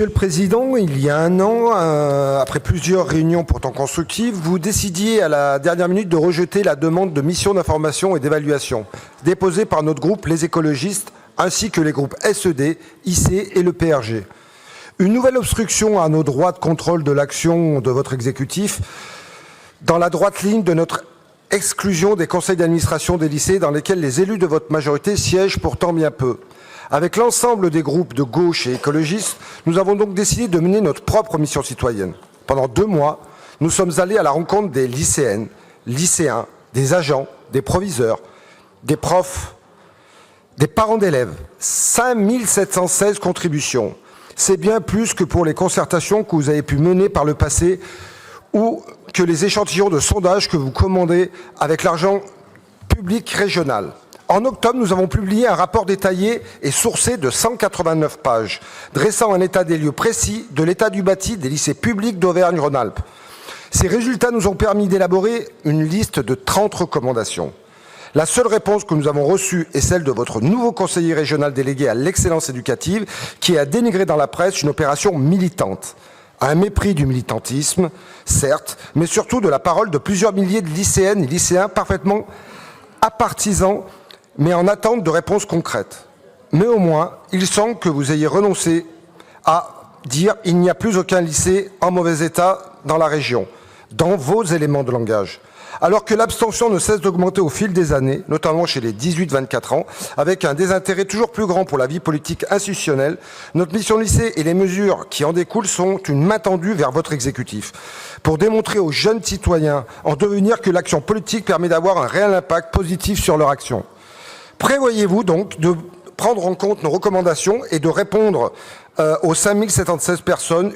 Monsieur le Président, il y a un an, après plusieurs réunions pourtant constructives, vous décidiez à la dernière minute de rejeter la demande de mission d'information et d'évaluation déposée par notre groupe Les Écologistes ainsi que les groupes SED, IC et le PRG. Une nouvelle obstruction à nos droits de contrôle de l'action de votre exécutif dans la droite ligne de notre exclusion des conseils d'administration des lycées dans lesquels les élus de votre majorité siègent pourtant bien peu. Avec l'ensemble des groupes de gauche et écologistes, nous avons donc décidé de mener notre propre mission citoyenne. Pendant 2 mois, nous sommes allés à la rencontre des lycéennes, lycéens, des agents, des proviseurs, des profs, des parents d'élèves. 5716 contributions. C'est bien plus que pour les concertations que vous avez pu mener par le passé ou que les échantillons de sondage que vous commandez avec l'argent public régional. En octobre, nous avons publié un rapport détaillé et sourcé de 189 pages, dressant un état des lieux précis de l'état du bâti des lycées publics d'Auvergne-Rhône-Alpes. Ces résultats nous ont permis d'élaborer une liste de 30 recommandations. La seule réponse que nous avons reçue est celle de votre nouveau conseiller régional délégué à l'excellence éducative, qui a dénigré dans la presse une opération militante. Un mépris du militantisme, certes, mais surtout de la parole de plusieurs milliers de lycéennes et lycéens parfaitement apartisans, mais en attente de réponses concrètes. Mais au moins, il semble que vous ayez renoncé à dire « il n'y a plus aucun lycée en mauvais état dans la région », dans vos éléments de langage. Alors que l'abstention ne cesse d'augmenter au fil des années, notamment chez les 18-24 ans, avec un désintérêt toujours plus grand pour la vie politique institutionnelle, notre mission lycée et les mesures qui en découlent sont une main tendue vers votre exécutif, pour démontrer aux jeunes citoyens en devenir que l'action politique permet d'avoir un réel impact positif sur leur action. Prévoyez-vous donc de prendre en compte nos recommandations et de répondre aux 5716 personnes